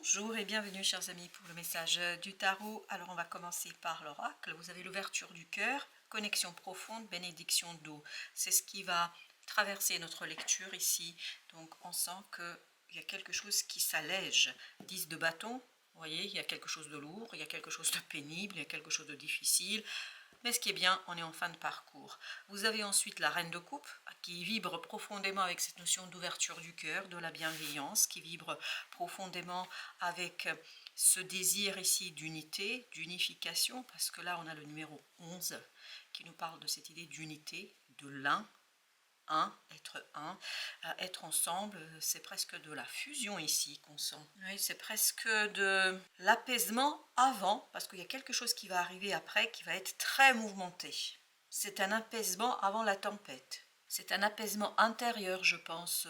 Bonjour et bienvenue chers amis pour le message du tarot. Alors on va commencer par l'oracle. Vous avez l'ouverture du cœur, connexion profonde, bénédiction d'eau. C'est ce qui va traverser notre lecture ici. Donc on sent qu'il y a quelque chose qui s'allège. 10 de bâton, vous voyez, il y a quelque chose de lourd, il y a quelque chose de pénible, il y a quelque chose de difficile. Mais ce qui est bien, on est en fin de parcours. Vous avez ensuite la reine de coupe qui vibre profondément avec cette notion d'ouverture du cœur, de la bienveillance, qui vibre profondément avec ce désir ici d'unité, d'unification, parce que là on a le numéro 11 qui nous parle de cette idée d'unité, de l'un, être ensemble, c'est presque de la fusion ici qu'on sent. Oui, c'est presque de l'apaisement avant, parce qu'il y a quelque chose qui va arriver après qui va être très mouvementé. C'est un apaisement avant la tempête. C'est un apaisement intérieur, je pense.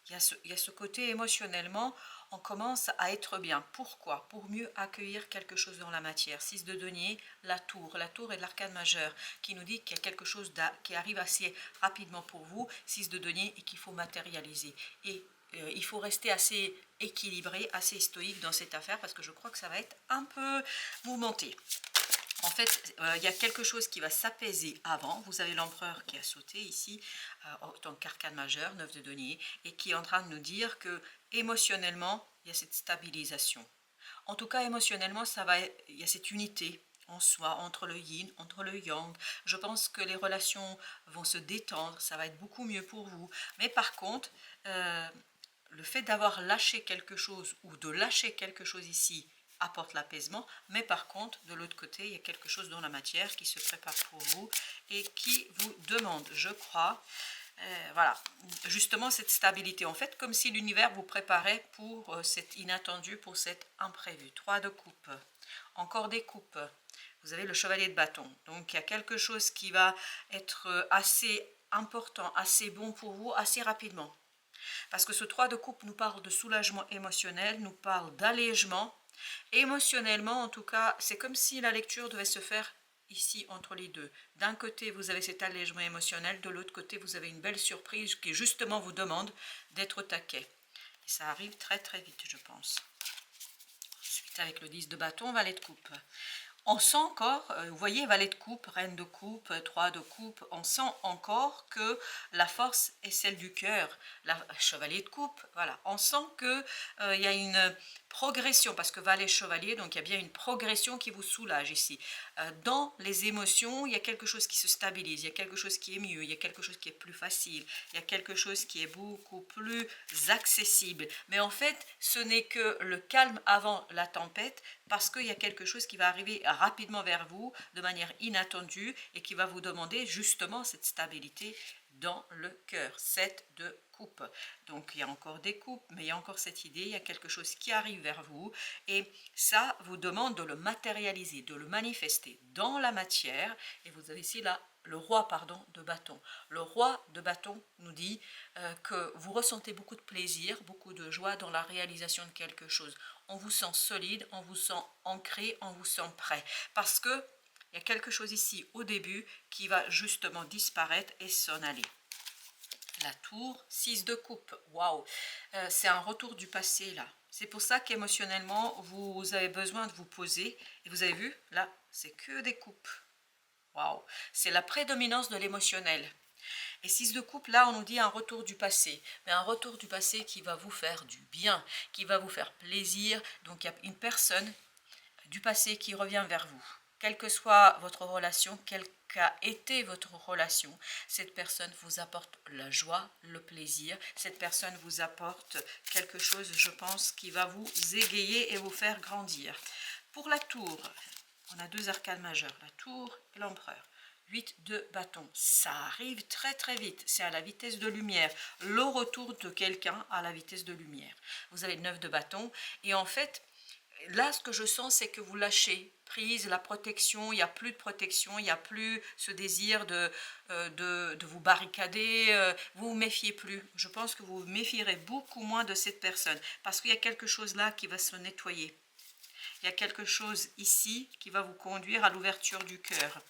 Il y a ce côté émotionnellement, on commence à être bien. Pourquoi? Pour mieux accueillir quelque chose dans la matière. 6 de denier, la tour. La tour est de l'arcane majeur qui nous dit qu'il y a quelque chose qui arrive assez rapidement pour vous. 6 de denier et qu'il faut matérialiser. Et il faut rester assez équilibré, assez stoïque dans cette affaire parce que je crois que ça va être un peu mouvementé. En fait, il y a quelque chose qui va s'apaiser avant. Vous avez l'empereur qui a sauté ici, en tant qu'arcane majeur, 9 de denier, et qui est en train de nous dire que émotionnellement, il y a cette stabilisation. En tout cas, émotionnellement, il y a cette unité en soi, entre le yin, entre le yang. Je pense que les relations vont se détendre, ça va être beaucoup mieux pour vous. Mais par contre, le fait d'avoir lâché quelque chose ou de lâcher quelque chose ici, apporte l'apaisement, mais par contre, de l'autre côté, il y a quelque chose dans la matière qui se prépare pour vous et qui vous demande, je crois, voilà, justement cette stabilité. En fait, comme si l'univers vous préparait pour cet inattendu, pour cet imprévu. 3 de coupe, encore des coupes. Vous avez le chevalier de bâton. Donc, il y a quelque chose qui va être assez important, assez bon pour vous, assez rapidement. Parce que ce 3 de coupe nous parle de soulagement émotionnel, nous parle d'allègement. Émotionnellement, en tout cas, c'est comme si la lecture devait se faire ici entre les deux. D'un côté, vous avez cet allègement émotionnel, de l'autre côté, vous avez une belle surprise qui justement vous demande d'être au taquet. Et ça arrive très très vite, je pense. Ensuite, avec le 10 de bâton, valet de coupe. On sent encore, vous voyez, valet de coupe, reine de coupe, 3 de coupe, on sent encore que la force est celle du cœur. Chevalier de coupe, voilà, on sent qu'il y a une progression, parce que valet chevalier, donc il y a bien une progression qui vous soulage ici. Dans les émotions, il y a quelque chose qui se stabilise, il y a quelque chose qui est mieux, il y a quelque chose qui est plus facile, il y a quelque chose qui est beaucoup plus accessible. Mais en fait, ce n'est que le calme avant la tempête, parce qu'il y a quelque chose qui va arriver rapidement vers vous, de manière inattendue, et qui va vous demander justement cette stabilité dans le cœur. 7 de coupe. Donc il y a encore des coupes, mais il y a encore cette idée, il y a quelque chose qui arrive vers vous, et ça vous demande de le matérialiser, de le manifester dans la matière. Et vous avez ici là le roi de bâton. Le roi de bâton nous dit que vous ressentez beaucoup de plaisir, beaucoup de joie dans la réalisation de quelque chose. On vous sent solide, on vous sent ancré, on vous sent prêt. Parce que il y a quelque chose ici au début qui va justement disparaître et s'en aller. La tour, 6 de coupe, waouh, c'est un retour du passé là. C'est pour ça qu'émotionnellement, vous avez besoin de vous poser. Et vous avez vu, là, c'est que des coupes. Waouh, c'est la prédominance de l'émotionnel. Et 6 de coupe, là, on nous dit un retour du passé. Mais un retour du passé qui va vous faire du bien, qui va vous faire plaisir. Donc, il y a une personne du passé qui revient vers vous. Quelle que soit votre relation, quelle qu'a été votre relation, cette personne vous apporte la joie, le plaisir. Cette personne vous apporte quelque chose, je pense, qui va vous égayer et vous faire grandir. Pour la tour, on a 2 arcanes majeures, la tour et l'empereur. 8 de bâton, ça arrive très très vite, c'est à la vitesse de lumière, le retour de quelqu'un à la vitesse de lumière. Vous avez 9 de bâton, et en fait, là, ce que je sens, c'est que vous lâchez prise, la protection, il n'y a plus de protection, il n'y a plus ce désir de vous barricader, vous ne vous méfiez plus. Je pense que vous vous méfierez beaucoup moins de cette personne, parce qu'il y a quelque chose là qui va se nettoyer. Il y a quelque chose ici qui va vous conduire à l'ouverture du cœur.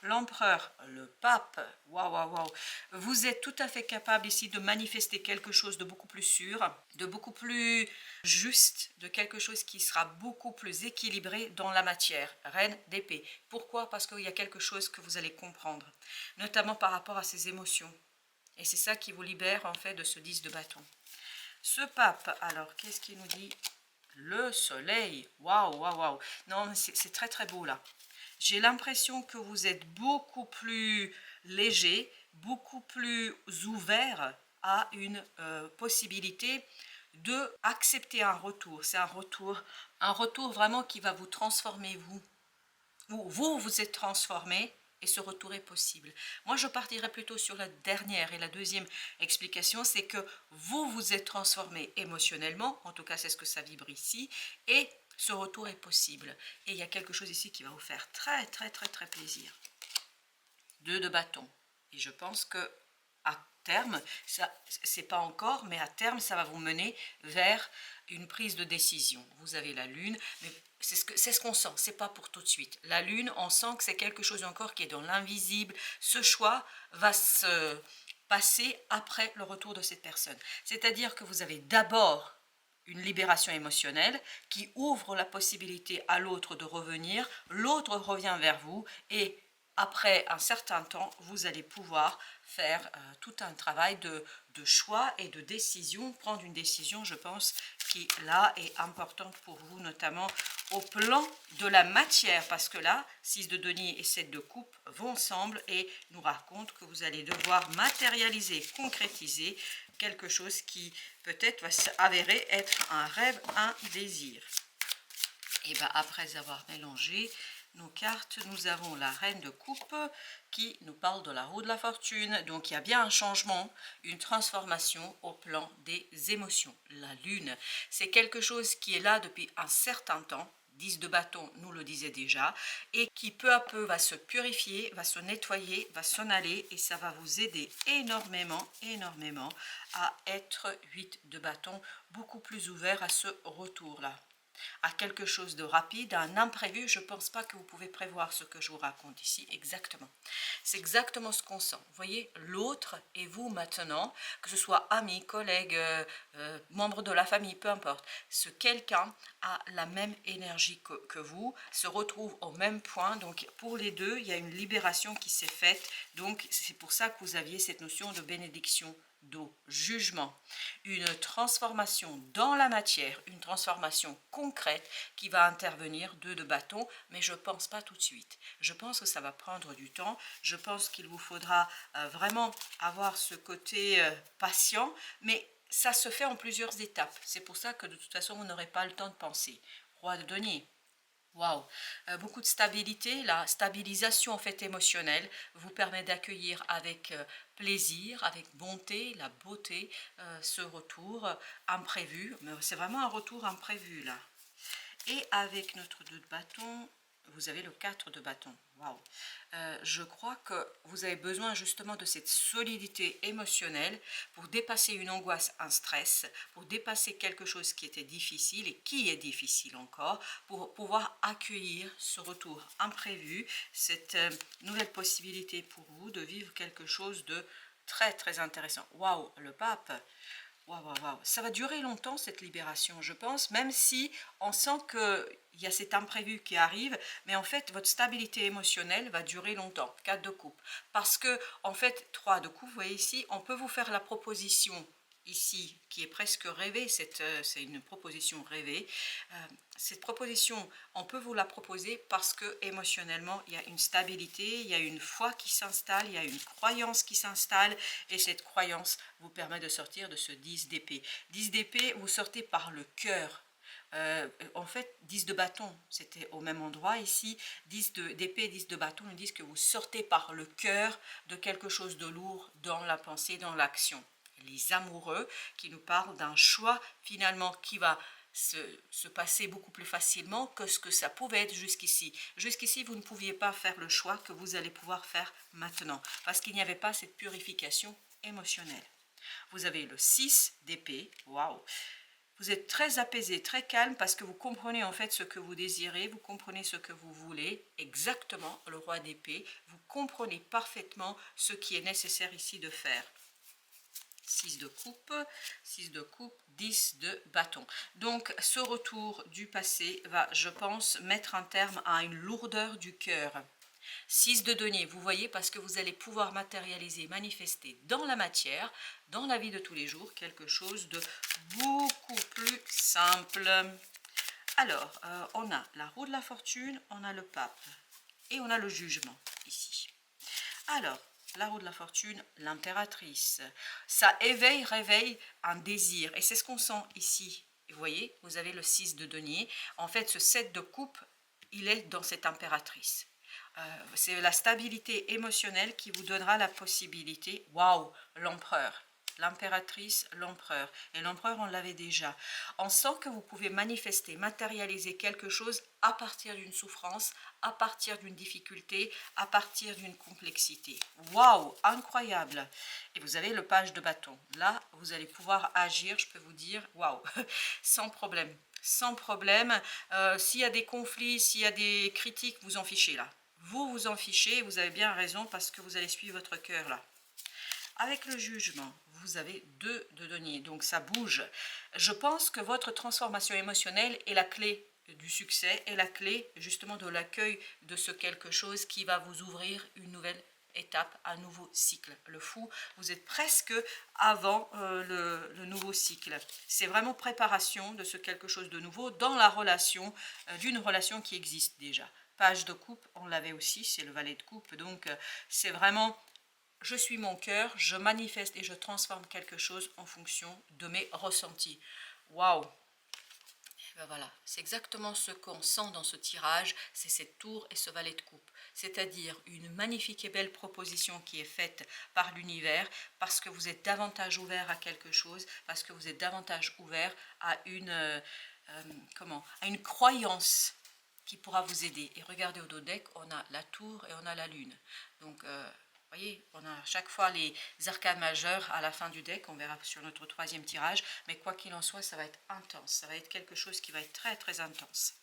l'empereur, le pape, waouh, waouh, waouh. Vous êtes tout à fait capable ici de manifester quelque chose de beaucoup plus sûr, de beaucoup plus juste, de quelque chose qui sera beaucoup plus équilibré dans la matière. Reine d'épée. Pourquoi? Parce qu'il y a quelque chose que vous allez comprendre, notamment par rapport à ces émotions. Et c'est ça qui vous libère en fait de ce 10 de bâton. Ce pape, alors qu'est-ce qu'il nous dit? Le soleil, waouh, waouh, waouh. Non, c'est très très beau là. J'ai l'impression que vous êtes beaucoup plus léger, beaucoup plus ouvert à une possibilité de accepter un retour. C'est un retour vraiment qui va vous transformer vous. Vous vous êtes transformé et ce retour est possible. Moi, je partirais plutôt sur la dernière et la deuxième explication, c'est que vous vous êtes transformé émotionnellement, en tout cas c'est ce que ça vibre ici, et ce retour est possible. Et il y a quelque chose ici qui va vous faire très très très très plaisir. 2 de bâton. Et je pense que à terme, ça c'est pas encore, mais à terme, ça va vous mener vers une prise de décision. Vous avez la lune, mais c'est ce qu'on sent, c'est pas pour tout de suite. La lune, on sent que c'est quelque chose encore qui est dans l'invisible. Ce choix va se passer après le retour de cette personne. C'est-à-dire que vous avez d'abord une libération émotionnelle qui ouvre la possibilité à l'autre de revenir, l'autre revient vers vous et après un certain temps, vous allez pouvoir faire tout un travail de choix et de décision, prendre une décision, je pense, qui là est importante pour vous, notamment au plan de la matière, parce que là, 6 de denier et 7 de coupe vont ensemble et nous racontent que vous allez devoir matérialiser, concrétiser quelque chose qui peut-être va s'avérer être un rêve, un désir. Et bien après avoir mélangé nos cartes, nous avons la reine de coupe qui nous parle de la roue de la fortune. Donc il y a bien un changement, une transformation au plan des émotions. La lune, c'est quelque chose qui est là depuis un certain temps. 10 de bâton nous le disait déjà, et qui peu à peu va se purifier, va se nettoyer, va s'en aller, et ça va vous aider énormément, énormément à être 8 de bâton, beaucoup plus ouvert à ce retour-là, à quelque chose de rapide, à un imprévu. Je ne pense pas que vous pouvez prévoir ce que je vous raconte ici exactement. C'est exactement ce qu'on sent. Vous voyez, l'autre et vous maintenant, que ce soit ami, collègue, membre de la famille, peu importe, ce quelqu'un a la même énergie que vous, se retrouve au même point. Donc pour les deux, il y a une libération qui s'est faite. Donc c'est pour ça que vous aviez cette notion de bénédiction d'eau, jugement, une transformation dans la matière, une transformation concrète qui va intervenir, 2 de bâton, mais je ne pense pas tout de suite. Je pense que ça va prendre du temps, je pense qu'il vous faudra vraiment avoir ce côté patient, mais ça se fait en plusieurs étapes. C'est pour ça que de toute façon, vous n'aurez pas le temps de penser. Roi de denier. Waouh, beaucoup de stabilité, la stabilisation en fait émotionnelle vous permet d'accueillir avec plaisir, avec bonté, la beauté, ce retour imprévu. Mais c'est vraiment un retour imprévu là. Et avec notre 2 de bâton, vous avez le 4 de bâton. Waouh. Je crois que vous avez besoin justement de cette solidité émotionnelle pour dépasser une angoisse, un stress, pour dépasser quelque chose qui était difficile et qui est difficile encore, pour pouvoir accueillir ce retour imprévu, cette nouvelle possibilité pour vous de vivre quelque chose de très très intéressant. Waouh, le pape. Waouh, waouh, waouh. Ça va durer longtemps cette libération, je pense, même si on sent qu'il y a cet imprévu qui arrive, mais en fait, votre stabilité émotionnelle va durer longtemps. 4 de coupe. Parce que, en fait, 3 de coupe, vous voyez ici, on peut vous faire la proposition ici, qui est presque rêvée, c'est une proposition rêvée. Cette proposition, on peut vous la proposer parce que émotionnellement, il y a une stabilité, il y a une foi qui s'installe, il y a une croyance qui s'installe, et cette croyance vous permet de sortir de ce 10 d'épée. 10 d'épée, vous sortez par le cœur. En fait, 10 de bâton, c'était au même endroit ici. 10 d'épée, 10 de bâton nous disent que vous sortez par le cœur de quelque chose de lourd dans la pensée, dans l'action. Les amoureux qui nous parlent d'un choix finalement qui va se passer beaucoup plus facilement que ce que ça pouvait être jusqu'ici. Jusqu'ici, vous ne pouviez pas faire le choix que vous allez pouvoir faire maintenant, parce qu'il n'y avait pas cette purification émotionnelle. Vous avez le 6 d'épée, waouh. Vous êtes très apaisé, très calme parce que vous comprenez en fait ce que vous désirez, vous comprenez ce que vous voulez, exactement, le roi d'épée, vous comprenez parfaitement ce qui est nécessaire ici de faire. 6 de coupe, 6 de coupe, 10 de bâton. Donc ce retour du passé va, je pense, mettre un terme à une lourdeur du cœur. 6 de denier, vous voyez, parce que vous allez pouvoir matérialiser, manifester dans la matière, dans la vie de tous les jours, quelque chose de beaucoup plus simple. Alors, on a la roue de la fortune, on a le pape et on a le jugement ici. Alors, la roue de la fortune, l'impératrice, ça éveille, réveille un désir et c'est ce qu'on sent ici. Vous voyez, vous avez le 6 de denier. En fait, ce 7 de coupe, il est dans cette impératrice. C'est la stabilité émotionnelle qui vous donnera la possibilité, waouh, l'empereur, l'impératrice, l'empereur. Et l'empereur, on l'avait déjà. On sent que vous pouvez manifester, matérialiser quelque chose à partir d'une souffrance, à partir d'une difficulté, à partir d'une complexité. Waouh, incroyable. Et vous avez le page de bâton. Là, vous allez pouvoir agir, je peux vous dire, waouh, sans problème. Sans problème. S'il y a des conflits, s'il y a des critiques, vous en fichez là. Vous vous en fichez, vous avez bien raison parce que vous allez suivre votre cœur là. Avec le jugement, vous avez 2 de denier, donc ça bouge. Je pense que votre transformation émotionnelle est la clé du succès, est la clé justement de l'accueil de ce quelque chose qui va vous ouvrir une nouvelle étape, un nouveau cycle. Le fou, vous êtes presque avant le nouveau cycle. C'est vraiment préparation de ce quelque chose de nouveau dans la relation, d'une relation qui existe déjà. Page de coupe, on l'avait aussi, c'est le valet de coupe, donc c'est vraiment... Je suis mon cœur, je manifeste et je transforme quelque chose en fonction de mes ressentis. Waouh! Ben voilà, c'est exactement ce qu'on sent dans ce tirage, c'est cette tour et ce valet de coupe. C'est-à-dire une magnifique et belle proposition qui est faite par l'univers parce que vous êtes davantage ouvert à quelque chose, parce que vous êtes davantage ouvert à à une croyance qui pourra vous aider. Et regardez au dos deck, on a la tour et on a la lune. Donc, vous voyez, on a à chaque fois les arcanes majeures à la fin du deck, on verra sur notre 3e tirage, mais quoi qu'il en soit, ça va être intense, ça va être quelque chose qui va être très très intense.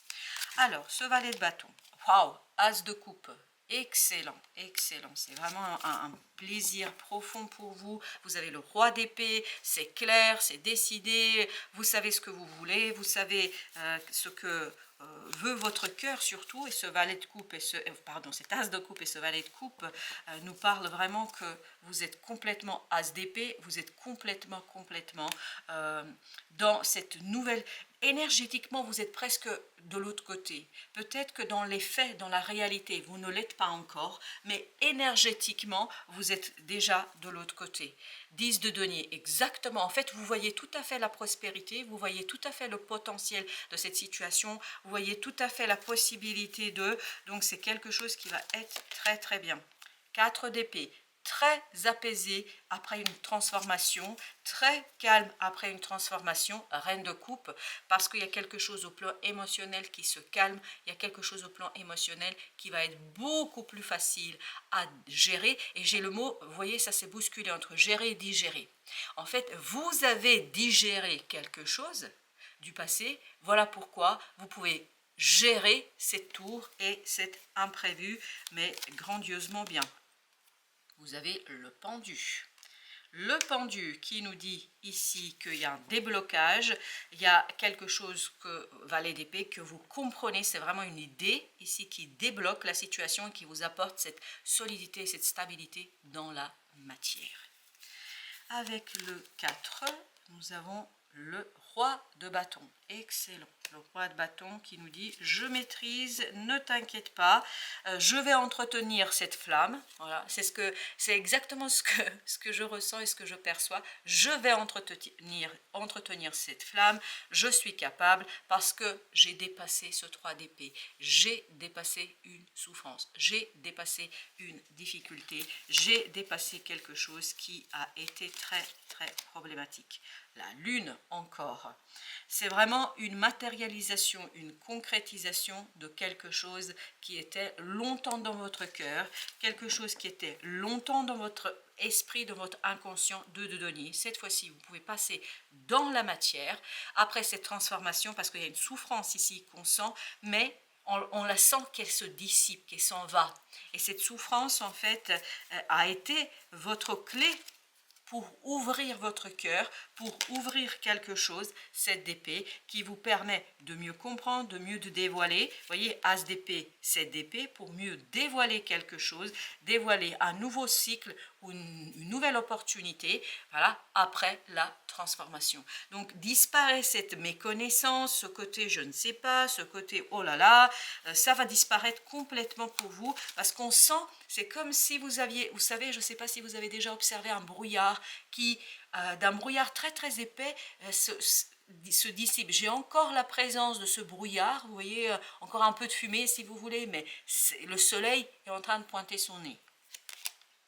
Alors, ce valet de bâton, waouh, as de coupe, excellent, excellent, c'est vraiment un plaisir profond pour vous. Vous avez le roi d'épée, c'est clair, c'est décidé, vous savez ce que vous voulez, vous savez ce que veut votre cœur surtout, et ce valet de coupe et cet as de coupe et ce valet de coupe nous parlent vraiment que vous êtes complètement as d'épée, vous êtes complètement dans cette nouvelle... Énergétiquement, vous êtes presque de l'autre côté. Peut-être que dans les faits, dans la réalité, vous ne l'êtes pas encore, mais énergétiquement, vous êtes déjà de l'autre côté. 10 de denier, exactement. En fait, vous voyez tout à fait la prospérité, vous voyez tout à fait le potentiel de cette situation, vous voyez tout à fait la possibilité de... Donc, c'est quelque chose qui va être très, très bien. 4 d'épée. Très apaisé après une transformation, très calme après une transformation, reine de coupe, parce qu'il y a quelque chose au plan émotionnel qui se calme, il y a quelque chose au plan émotionnel qui va être beaucoup plus facile à gérer, et j'ai le mot, vous voyez, ça s'est bousculé entre gérer et digérer. En fait, vous avez digéré quelque chose du passé, voilà pourquoi vous pouvez gérer cette tour et cet imprévu, mais grandiosement bien. Vous avez le pendu. Le pendu qui nous dit ici qu'il y a un déblocage, il y a quelque chose que, valet d'épée, que vous comprenez, c'est vraiment une idée ici qui débloque la situation et qui vous apporte cette solidité, cette stabilité dans la matière. Avec le 4, nous avons le roi de bâton. Excellent. Le roi de bâton qui nous dit « Je maîtrise, ne t'inquiète pas, je vais entretenir cette flamme. » Voilà, c'est exactement ce que je ressens et ce que je perçois. Je vais entretenir cette flamme. Je suis capable parce que j'ai dépassé ce 3 d'épée. J'ai dépassé une souffrance. J'ai dépassé une difficulté. J'ai dépassé quelque chose qui a été très, très problématique. La lune encore. C'est vraiment vraiment une matérialisation, une concrétisation de quelque chose qui était longtemps dans votre cœur, quelque chose qui était longtemps dans votre esprit, dans votre inconscient de donner. Cette fois-ci, vous pouvez passer dans la matière après cette transformation, parce qu'il y a une souffrance ici qu'on sent, mais on la sent qu'elle se dissipe, qu'elle s'en va. Et cette souffrance, en fait, a été votre clé pour ouvrir votre cœur, pour ouvrir quelque chose, cette d'épée, qui vous permet de mieux comprendre, de mieux de dévoiler. Vous voyez, As d'épée, cette d'épée, pour mieux dévoiler quelque chose, dévoiler un nouveau cycle ou une nouvelle opportunité, voilà, après la transformation. Donc, disparaît cette méconnaissance, ce côté je ne sais pas, ce côté oh là là, ça va disparaître complètement pour vous, parce qu'on sent, c'est comme si vous aviez, vous savez, je ne sais pas si vous avez déjà observé un brouillard qui, d'un brouillard très très épais, se dissipe. J'ai encore la présence de ce brouillard, vous voyez, encore un peu de fumée si vous voulez, mais le soleil est en train de pointer son nez.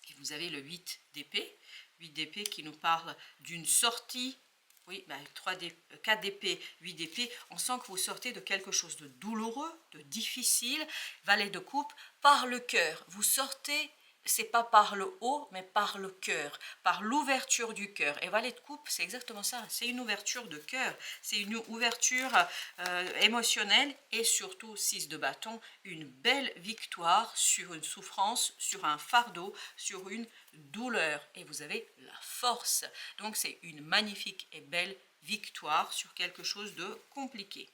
Et vous avez le 8 d'épée, 8 d'épée qui nous parle d'une sortie. Oui, ben 4 d'épée, 8 d'épée, on sent que vous sortez de quelque chose de douloureux, de difficile. Valet de coupe, par le cœur. Vous sortez, c'est pas par le haut, mais par le cœur, par l'ouverture du cœur. Et valet de coupe, c'est exactement ça, c'est une ouverture de cœur, c'est une ouverture émotionnelle, et surtout 6 de bâton, une belle victoire sur une souffrance, sur un fardeau, sur une douleur. Et vous avez la force. Donc c'est une magnifique et belle victoire sur quelque chose de compliqué.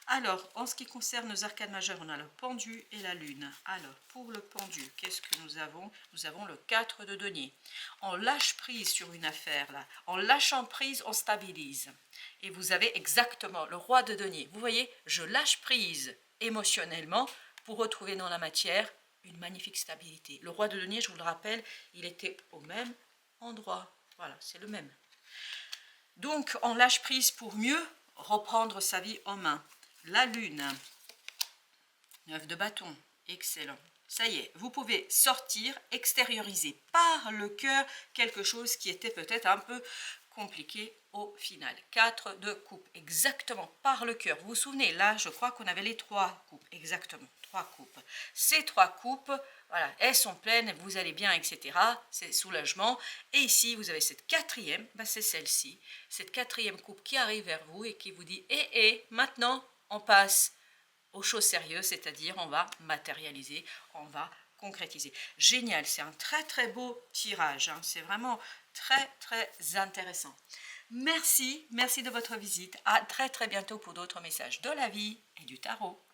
Alors, en ce qui concerne nos arcanes majeures, on a le pendu et la lune. Alors, pour le pendu, qu'est-ce que nous avons? Nous avons le 4 de denier. On lâche prise sur une affaire, là. En lâchant prise, on stabilise. Et vous avez exactement le roi de denier. Vous voyez, je lâche prise émotionnellement pour retrouver dans la matière une magnifique stabilité. Le roi de denier, je vous le rappelle, il était au même endroit. Voilà, c'est le même. Donc, on lâche prise pour mieux reprendre sa vie en main. La lune, 9 de bâton, excellent. Ça y est, vous pouvez sortir, extérioriser par le cœur quelque chose qui était peut-être un peu compliqué au final. 4 de coupe, exactement, par le cœur. Vous vous souvenez, là, je crois qu'on avait les 3 coupes, exactement, 3 coupes. Ces 3 coupes, voilà, elles sont pleines, vous allez bien, etc. C'est soulagement. Et ici, vous avez cette quatrième, ben c'est celle-ci, cette quatrième coupe qui arrive vers vous et qui vous dit, maintenant, on passe aux choses sérieuses, c'est-à-dire on va matérialiser, on va concrétiser. Génial, c'est un très très beau tirage, hein. C'est vraiment très très intéressant. Merci de votre visite, à très très bientôt pour d'autres messages de la vie et du tarot.